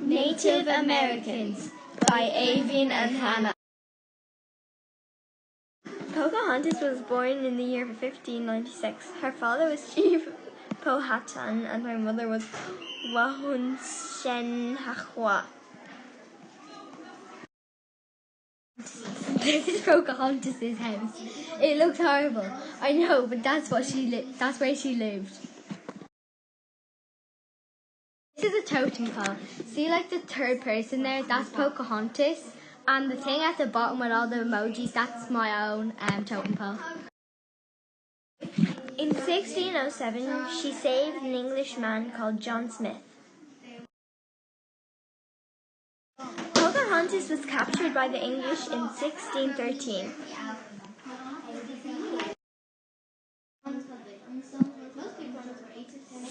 Native Americans by Aoibhinn and Hannah. Pocahontas was born in the year 1596. Her father was Chief Powhatan and her mother was Wahunsenhachwa. This is Pocahontas' house. It looks horrible. I know, but that's where she lived. This is a totem pole. See, like the third person there? That's Pocahontas. And the thing at the bottom with all the emojis, that's my own totem pole. In 1607, she saved an Englishman called John Smith. Pocahontas was captured by the English in 1613.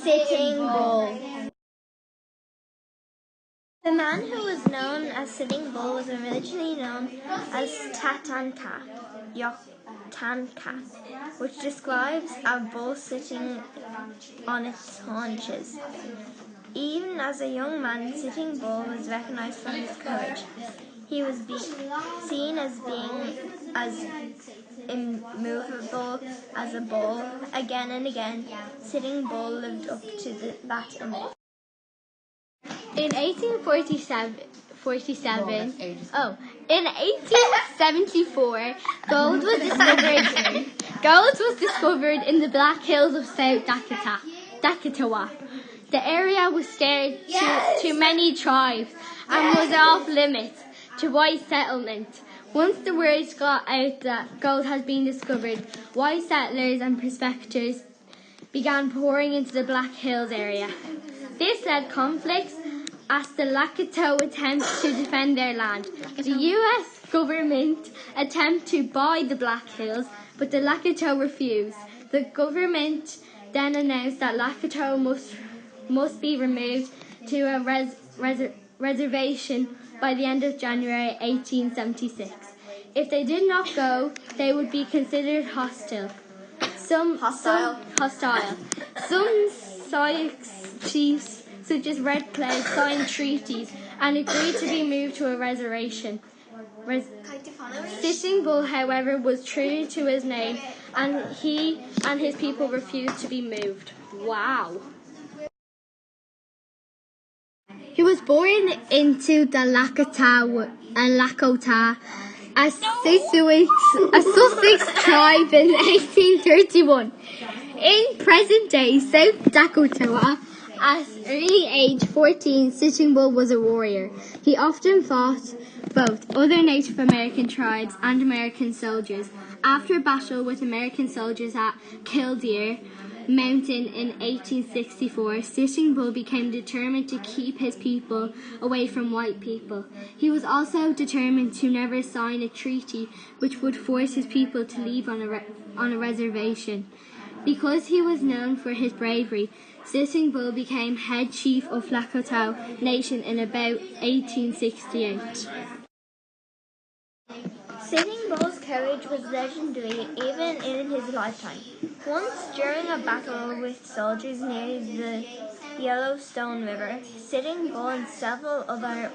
Sitting Bull. The man who was known as Sitting Bull was originally known as Tatanka, which describes a bull sitting on its haunches. Even as a young man, Sitting Bull was recognized for his courage. He was seen as being as immovable as a bull. Again and again, Sitting Bull lived up to that image. In 1874, gold was discovered in the Black Hills of South Dakota. The area was scarce to many tribes and was off limits to white settlement. Once the word got out that gold had been discovered, white settlers and prospectors began pouring into the Black Hills area. This led conflicts as the Lakota attempted to defend their land. The U.S. government attempted to buy the Black Hills, but the Lakota refused. The government then announced that Lakota must be removed to a reservation by the end of January 1876. If they did not go, they would be considered hostile. Some Sioux chiefs, such as Red Cloud, signed treaties and agreed to be moved to a reservation. Sitting Bull, however, was true to his name, and he and his people refused to be moved. Wow. He was born into the Lakota, a Sussex tribe in 1831. In present-day South Dakota, at early age 14, Sitting Bull was a warrior. He often fought both other Native American tribes and American soldiers. After a battle with American soldiers at Killdeer Mountain in 1864, Sitting Bull became determined to keep his people away from white people. He was also determined to never sign a treaty which would force his people to leave on a reservation. Because he was known for his bravery, Sitting Bull became head chief of Lakota Nation in about 1868. Sitting Bull's courage was legendary even in his lifetime. Once, during a battle with soldiers near the Yellowstone River, Sitting Bull and several other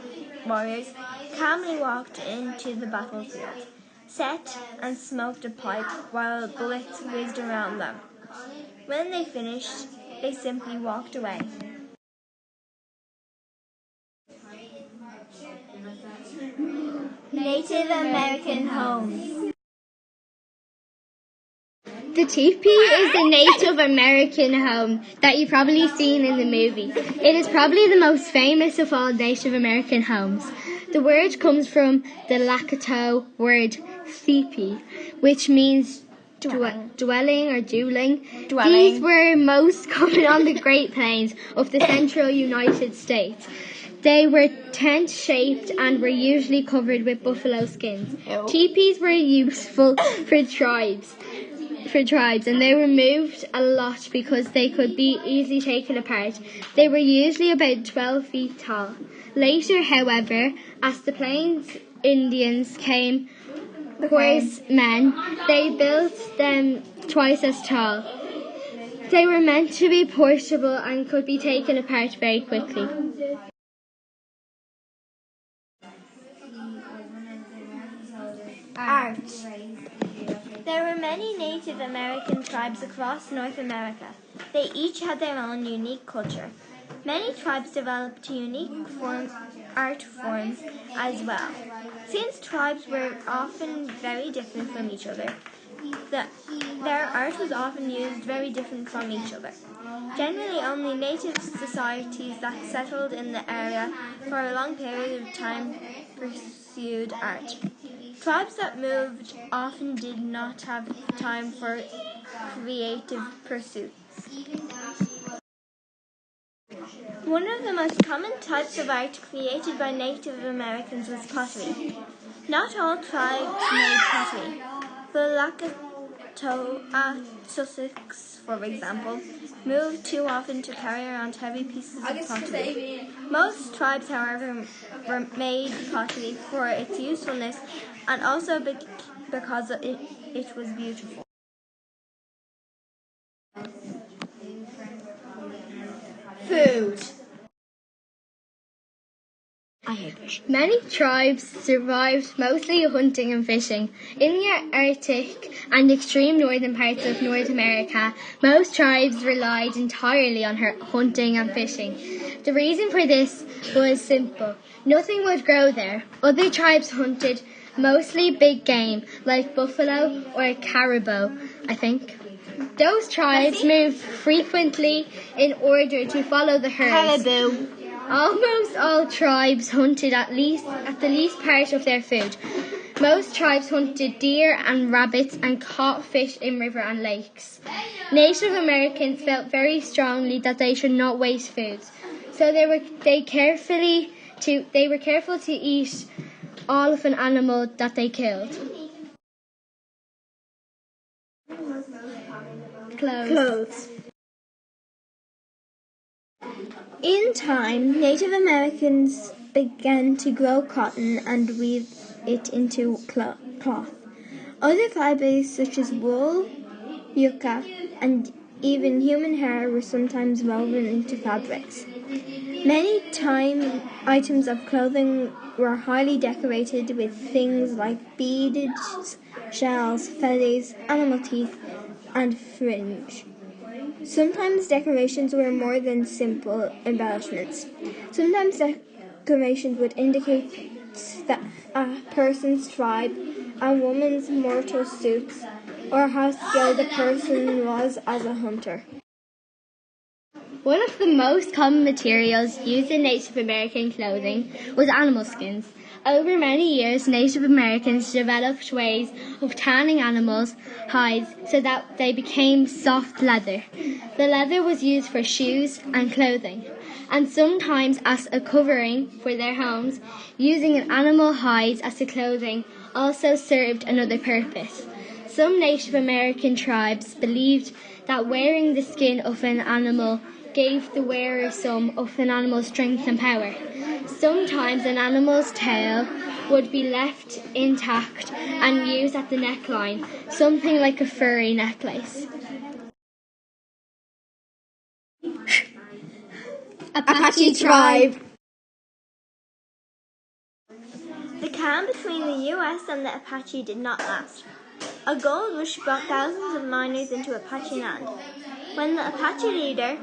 warriors calmly walked into the battlefield, sat and smoked a pipe while bullets whizzed around them. When they finished, they simply walked away. Native American homes. The teepee is the Native American home that you've probably seen in the movie. It is probably the most famous of all Native American homes. The word comes from the Lakota word teepee, which means dwelling or dueling. These were most common on the Great Plains of the central United States. They were tent-shaped and were usually covered with buffalo skins. Teepees were useful for tribes, and they were moved a lot because they could be easily taken apart. They were usually about 12 feet tall. Later, however, as the Plains Indians came horsemen, they built them twice as tall. They were meant to be portable and could be taken apart very quickly. Art. There were many Native American tribes across North America. They each had their own unique culture. Many tribes developed unique art forms as well. Since tribes were often very different from each other, their art was often used very different from each other. Generally, only native societies that settled in the area for a long period of time pursued art. Tribes that moved often did not have time for creative pursuits. One of the most common types of art created by Native Americans was pottery. Not all tribes made pottery. The Lakota Sussex, for example, moved too often to carry around heavy pieces of pottery. Most tribes, however, made pottery for its usefulness and also because it was beautiful. Food. Many tribes survived mostly hunting and fishing. In the Arctic and extreme northern parts of North America, most tribes relied entirely on hunting and fishing. The reason for this was simple. Nothing would grow there. Other tribes hunted mostly big game, like buffalo or caribou, I think. Those tribes moved frequently in order to follow the herds. Caribou. Almost all tribes hunted at the least part of their food. Most tribes hunted deer and rabbits and caught fish in rivers and lakes. Native Americans felt very strongly that they should not waste food, so they were careful to eat all of an animal that they killed. Clothes. In time, Native Americans began to grow cotton and weave it into cloth. Other fibers such as wool, yucca, and even human hair were sometimes woven into fabrics. Many items of clothing were highly decorated with things like beads, shells, feathers, animal teeth, and fringe. Sometimes decorations were more than simple embellishments. Sometimes decorations would indicate that a person's tribe, a woman's mortal suits, or how skilled a person was as a hunter. One of the most common materials used in Native American clothing was animal skins. Over many years, Native Americans developed ways of tanning animals' hides so that they became soft leather. The leather was used for shoes and clothing, and sometimes as a covering for their homes. Using an animal hide as the clothing also served another purpose. Some Native American tribes believed that wearing the skin of an animal gave the wearer some of an animal's strength and power. Sometimes an animal's tail would be left intact and used at the neckline, something like a furry necklace. Apache tribe. The calm between the U.S. and the Apache did not last. A gold rush brought thousands of miners into Apache land. When the Apache leader,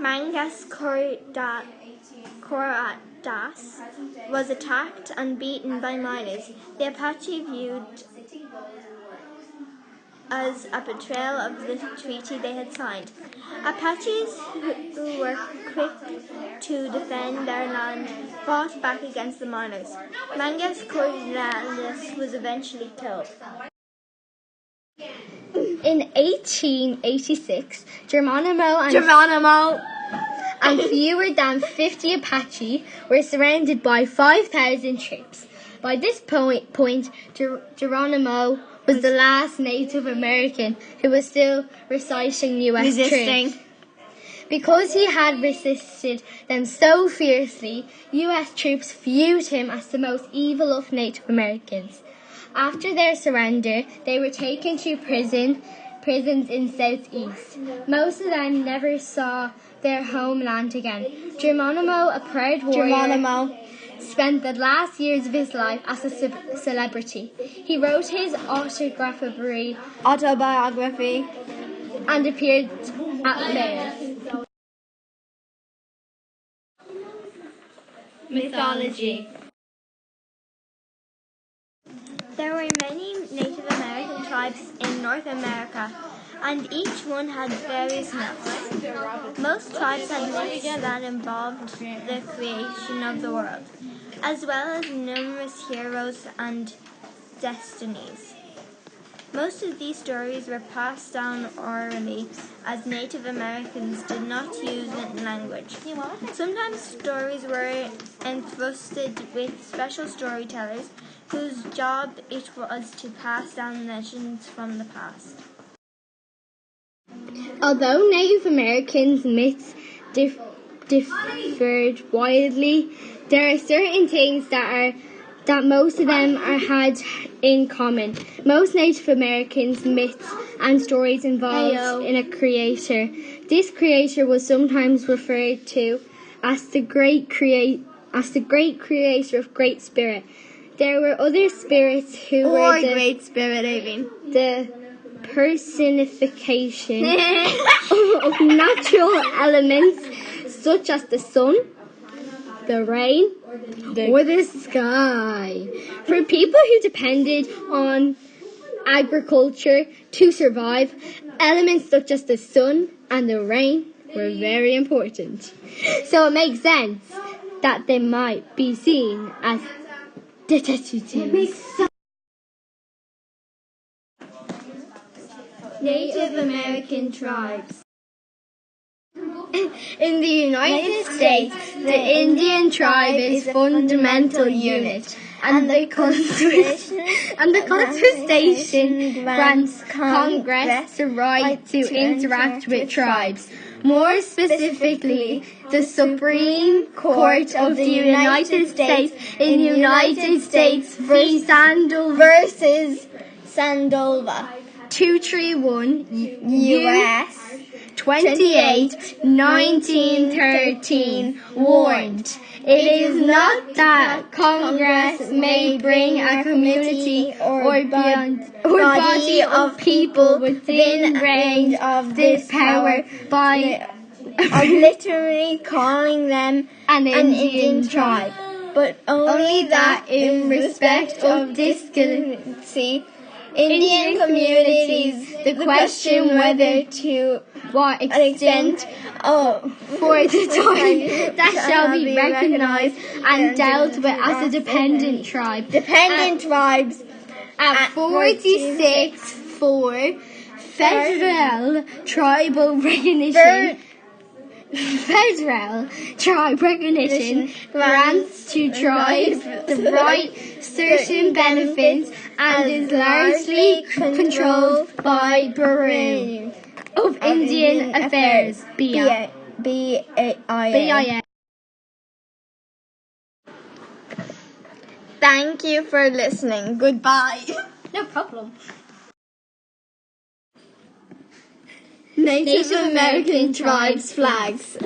Mangas Cordadas, was attacked and beaten by miners, the Apache viewed as a betrayal of the treaty they had signed. Apaches, who were quick to defend their land, fought back against the miners. Mangas Cordadas was eventually killed. In 1886, Geronimo and fewer than 50 Apache were surrounded by 5,000 troops. By this point, Geronimo was the last Native American who was still reciting U.S. troops. Because he had resisted them so fiercely, U.S. troops viewed him as the most evil of Native Americans. After their surrender, they were taken to prisons in Southeast. Most of them never saw their homeland again. Geronimo, a proud warrior, spent the last years of his life as a celebrity. He wrote his autobiography and appeared at fairs. Mythology. There were many Native American tribes in North America, and each one had various myths. Most tribes had myths that involved the creation of the world, as well as numerous heroes and destinies. Most of these stories were passed down orally, as Native Americans did not use written language. Sometimes stories were entrusted with special storytellers whose job it was to pass down legends from the past. Although Native Americans' myths differed widely, there are certain things that most of them had in common. Most Native Americans' myths and stories involved in a creator. This creator was sometimes referred to as the great creator of Great Spirit. There were other spirits who were the Great Spirit, Aoibhinn. The personification of natural elements such as the sun, the rain, or the sky. For people who depended on agriculture to survive, elements such as the sun and the rain were very important. So it makes sense that they might be seen as detectives. Native American tribes. In the United States, the Indian tribe is a fundamental unit, and the Constitution grants Congress the right to interact with tribes. More specifically, the Supreme Court of the United States in United States v. Sandoval. 231 U.S. 28, 1913 warned, "It is not that Congress may bring a community or body of people within range of this power by literally calling them an Indian tribe, but only that in respect of disability Indian communities, the question whether to what extent for the time that shall be recognized and dealt with as a dependent tribe. Tribes At 46 for federal tribal recognition. Federal tribe recognition grants to tribes the right certain benefits and is largely controlled by Bureau of Indian Affairs, BIA. Thank you for listening. Goodbye. No problem. Native American tribes flags.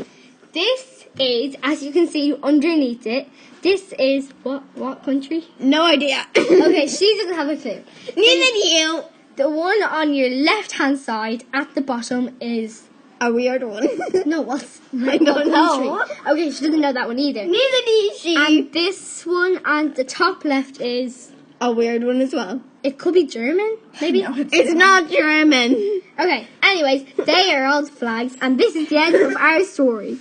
This is, as you can see underneath it, this is what country? No idea. Okay, she doesn't have a clue. Neither do you. The one on your left-hand side at the bottom is A weird one. no, what's I don't know. Okay, she doesn't know that one either. Neither does she. And this one on the top left is A weird one as well. it could be German, maybe. No, it's not German. Okay. Anyways, they are all the flags, and this is the end of our story.